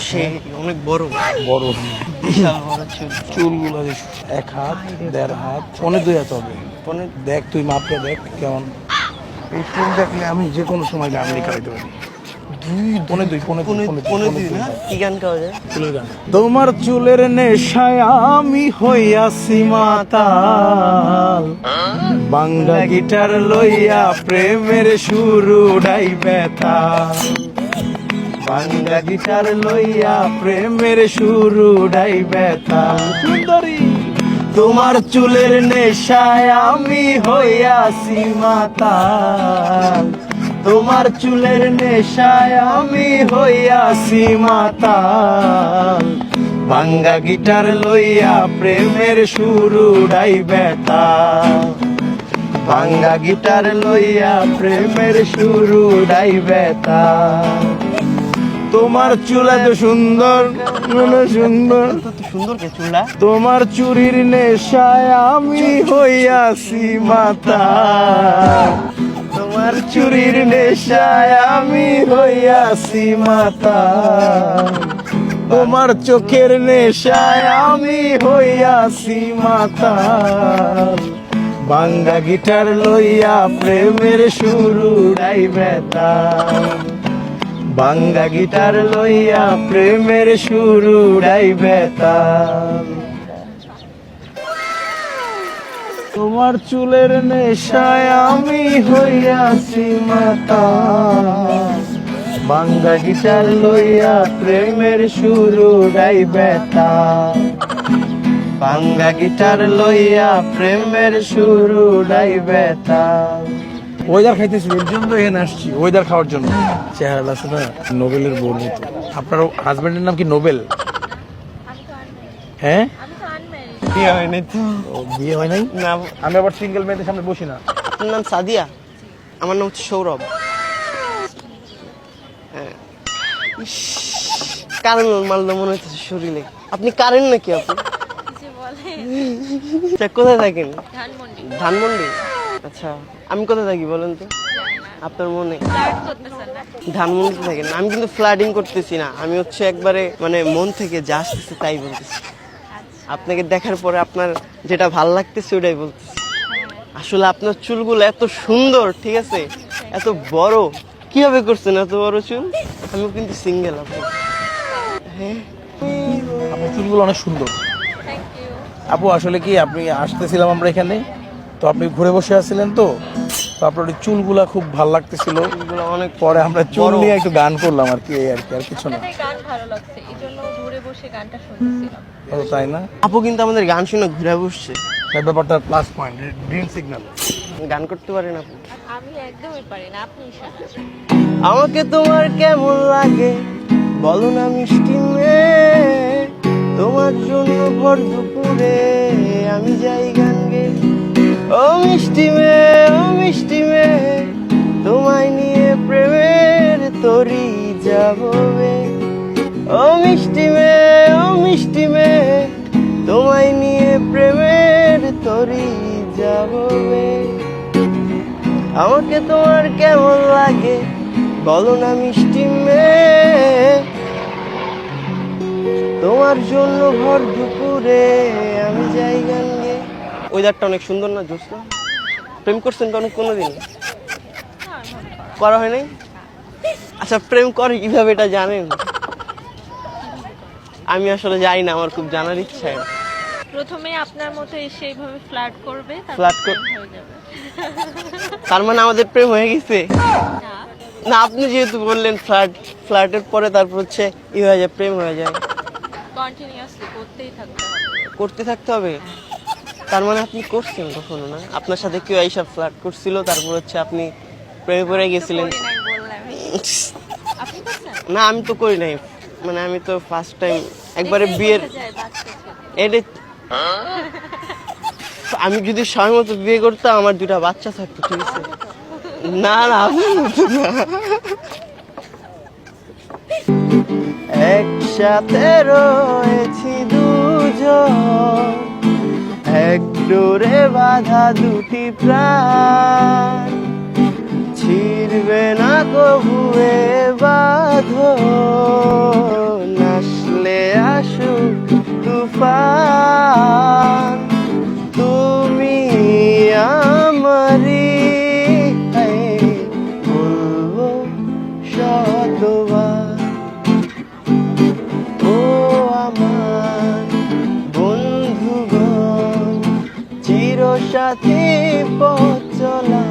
সে অনেক বড় বড় বিশাল বড় চুল। চুলগুলো যে 1 হাত 1.5 হাত 1.5 হাত হবে। দেখ তুই মাপটা দেখ কেমন। এই চুল দেখলে আমি যে কোনো সময় গান লিখাইতে পারি। কি গান গাওয়া যায়? তোমার চুলের নেশায় আমি হইয়াছি মাতাল, বাংলা গিটার লইয়া প্রেমের শুরু ডাই ব্যথা, বাংলা গিটার লইয়া প্রেমের শুরু ডাই ব্যথা। সুন্দরী তোমার চুলের নেশায় আমি হইয়াছি মাতাল, তোমার চুলের নেশায় আমি হইয়াছি মাতাল, ভাঙ্গা গিটার লইয়া প্রেমের শুরু ডাই ব্যথা, ভাঙ্গা গিটার লইয়া প্রেমের শুরু ডাই ব্যথা। তোমার চুল এত সুন্দর সুন্দর সুন্দর কে চুলটা? তোমার চুরির নেশায় আমি হইয়াছি মাতাল, তোমার চুরির নেশায় আমি হইয়াছি মাতাল, তোমার চোখের নেশায় আমি হইয়াছি মাতাল, ভাঙ্গা গিটার লইয়া প্রেমের শুরু ডাই ব্যথা, ভাঙ্গা গিটার লইয়া প্রেমের শুরু ডাই ব্যথা। তোমার চুলের নেশায় আমি হইয়াছি মাতাল, ভাঙ্গা গিটার লইয়া প্রেমের শুরু ডাই ব্যথা, ভাঙ্গা গিটার লইয়া প্রেমের শুরু ডাই ব্যথা। ওয়েদার খাইতেছি এর জন্য এখানে আসছি, ওয়েদার খাওয়ার জন্য। চেহারা আছে না নোবেলের বউর মতো। আপনার হাজবেন্ডের নাম কি নোবেল? হ্যাঁ, বিয়ে হয় নাই তো। বিয়ে হয় নাই? না। আমি আবার সিঙ্গেল মেয়েদের সামনে বসি না। আপনার নাম সাদিয়া? আমার নাম হচ্ছে সৌরভ। ইস, কারেন্ট মারলো মনে হচ্ছে শরীরে। আপনি কারেন্ট নাকি আপনি? আচ্ছা, কোথায় থাকেন? ধানমন্ডি। আচ্ছা, আমি কোথায় থাকি বলেন তো? আপনার মনে ধানমন্ডিতে থাকেন? আমি কিন্তু ফ্লাডিং করতেছি না, আমি হচ্ছে একবারে মানে মন থেকে যা আসতেছে তাই বলতেছি। আপনাকে দেখার পরে আপনার যেটা ভাল লাগতেছে ওটাই বলতেছি। আসলে আপনার চুলগুলো এত সুন্দর, ঠিক আছে, এত বড়, কিভাবে করছেন এত বড় চুল? আমি কিন্তু সিঙ্গেল। আপনি হ্যাঁ, আপনার চুলগুলো অনেক সুন্দর। আপু আসলে কি আপনি আসতেছিলাম আমরা এখানে, তো আপনি ঘুরে বসে আছিলেন, তো আপনার ওই চুলগুলা খুব ভালো লাগতেছিল। অনেক পরে আমরা চুল নিয়ে একটু গান করলাম আর কি, আর কিছু না। গান ভালো লাগছে, এইজন্য ঘুরে বসে গানটা শুনছিলাম। ও তাই না? আপু কিন্তু আমাদের গান শুনে ঘুরে বসছে। এই ব্যাপারটা প্লাস পয়েন্ট, গ্রিন সিগন্যাল। গান করতে পারেন আপনি? আমি একদমই পারি না, আপনি আমাকে তোমার কেমন লাগে বলো না মিষ্টি মেয়ে, তোমার জন্য ভর দুপুরে আমি যাই গান গে। ও মিষ্টি মেয়ে, ও মিষ্টি মেয়ে, তোমায় নিয়ে প্রেমের তরি যাববে। ও মিষ্টি মেয়ে, ও মিষ্টি মেয়ে, তোমায় নিয়ে প্রেমের তরি যাববে। আমাকে তোমার কেমন লাগে বলো না মিষ্টি মেয়ে, তোমার জন্য ভর দুপুরে আমি যাই গান গে। ওয়েদারটা অনেক সুন্দর না, জোৎস্না? প্রেম করছেন কোনোদিন? করা হয় নাই? আচ্ছা, প্রেম করে কিভাবে এটা জানেন? আমি আসলে জানি না, আমার খুব জানার ইচ্ছা। প্রথমে আপনার মতো এসে এইভাবে ফ্লার্ট করবে, ফ্লার্ট হয়ে যাবে। তার মানে আমাদের প্রেম হয়ে গেছে? না, আপনি যেহেতু বললেন ফ্লার্টের পরে তারপর হচ্ছে হয়ে যায়, প্রেম হয়ে যায়। কন্টিনিউয়াসলি করতে থাকতে হবে। তার মানে আপনি করছেন কখনো না? আপনার সাথে কেউ এইসব ফ্লার্ট করছিল, তারপর হচ্ছে আপনি প্রেমে পড়ে গেছিলেন? না, আমি তো করি নাই, মানে আমি তো ফার্স্ট টাইম একবারে বিয়ের। আমি যদি সময় মতো বিয়ে করতাম আমার 2টা বাচ্চা থাকতো, ঠিক আছে? না না, একসাথে রয়েছি দুজন, এক ডোরে বাঁধা দুটি প্রাণ, ছিড়বে না কবুয়ে বাঁধন, না সাথে পথ চলা,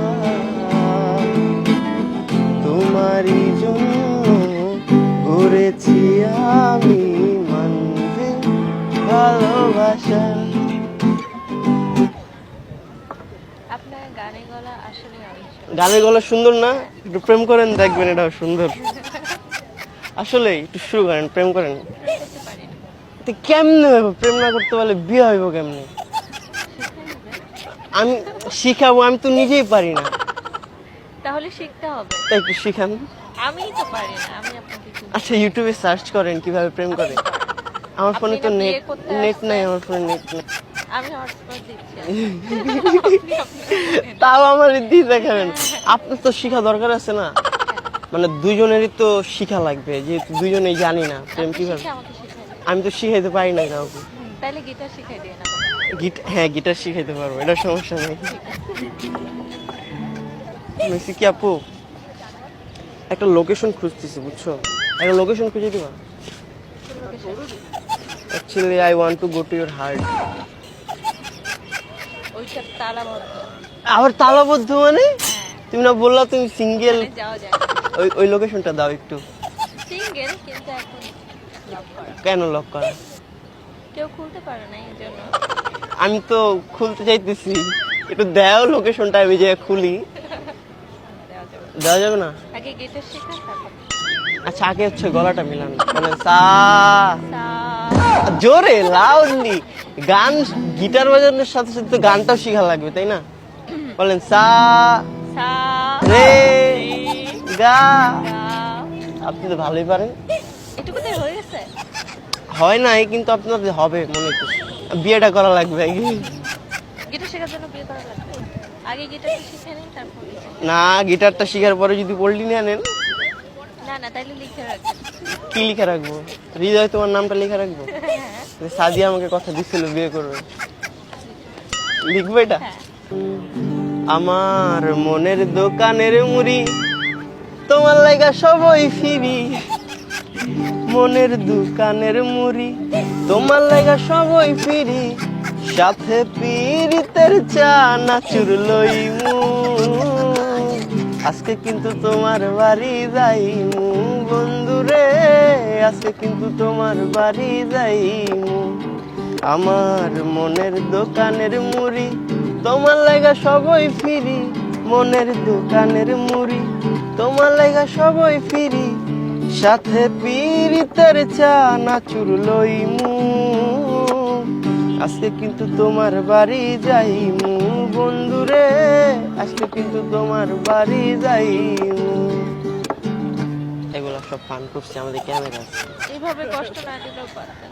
তোমারই জন্য করেছি আমি মানবে ভালোবাসা। আপনার গানের গলা আসলে অনেক সুন্দর। গানের গলা সুন্দর না? একটু প্রেম করেন, দেখবেন এটাও সুন্দর। আসলে একটু শুরু করেন, প্রেম করেন। করতে পারি না। তো কেমনে হইব? প্রেম না করতে পারলে বিয়ে হইব কেমনে? আমি শিখাবো, আমি তো নিজেই পারি না। তাহলে শিখতে হবে। তাই একটু শিখান। আমিই তো পারি না, আমি আপনাকে কি বলবো? আচ্ছা ইউটিউবে সার্চ করেন কিভাবে প্রেম করে। আমার ফোনে তো আপনি না নেট বিয়ে করতে নেট নাই, আসছেন। আমার ফোনে নেট নাই। আমি হটস্পট দিচ্ছি। আপনি আপনি তাও আমার দিয়ে দেখাবেন। আপনার তো শিখা দরকার আছে না? মানে দুইজনেরই তো শিখা লাগবে, যেহেতু দুইজনেই জানি না প্রেম কিভাবে। আমাকে শিখাই দিন। আমি তো শিখাইতে পারি না কাউকে। তাহলে গিটার শিখাই দিয়ে না। হ্যাঁ গিটার শিখাইতে পারবো, এটা সমস্যা নেই। মেসি কি আপু একটা লোকেশন খুঁজতেছি, বুঝছো? একটা লোকেশন খুঁজে দিবা। Actually I want to go to your heart. ওইটা তালাবদ্ধ। আবার তালাবদ্ধ মানে? হ্যাঁ, তুমি না বললা তুমি সিঙ্গেল? ওখানে যাওয়া যায়। ওই লোকেশনটা দাও একটু। সিঙ্গেল কিন্তু এখন লভ করা। কেন লক করা? কেউ খুলতে পারে না এই জন্য। আমি তো খুলতে চাইতেছি, একটু দাও লোকেশনটা, আমি যে খুলি। দেওয়া যাবে। দেওয়া যাবে না? আগে গিটার শেখা তারপর। আচ্ছা আগে হচ্ছে গলাটা মিলান, মানে সা সা জোরে লাউডলি। গান গিটার বাজানোর সাথে সাথে তো গানটাও শেখা লাগবে, তাই না? বলেন সা সা রে রে গা। গা। আপনি তো ভালোই পারেন। এটুকুতে হয়ে গেছে? হয় নাই, কিন্তু আপনাদের হবে মনে করছি। বিয়েটা করা লাগবে আগে। গিটার শেখার জন্য বিয়ে করা লাগবে? আগে গিটারটা শিখে নিন তারপর বিয়ে করুন। না, গিটারটা শিখার পরে যদি পল্লি নিয়ে নেন। না না, তাইলে লিখে রাখবেন। কি লিখে রাখবো? হৃদয় তোমার নামটা লিখে রাখবো? হ্যাঁ সাদিয়া আমাকে কথা দিছিল বিয়ে করবে, লিখবো এটা? হ্যাঁ। আমার মনের দোকানের মুড়ি তোমার লাইগা সবই ফিরি, মনের দোকানের মুড়ি তোমার লাইগা সবই ফিরি, সাথে পীরিতের চা নাচুর লইমু, আজকে কিন্তু তোমার বাড়ি যাইমু বন্ধুরে, আজকে কিন্তু তোমার বাড়ি যাইমু। আমার মনের দোকানের মুড়ি তোমার লাগা সবই ফিরি, মনের দোকানের মুড়ি তোমার লাগা সবই ফিরি, সাথে পীরিতের চা নাচুর লইমু, আজকে কিন্তু তোমার বাড়ি যাইমু বন্ধুরে, আজকে কিন্তু তোমার বাড়ি যাইমু। এগুলো সব ফান করছি, আমাদের ক্যামেরা আছে। এইভাবে কষ্ট না দিলেও পারতেন।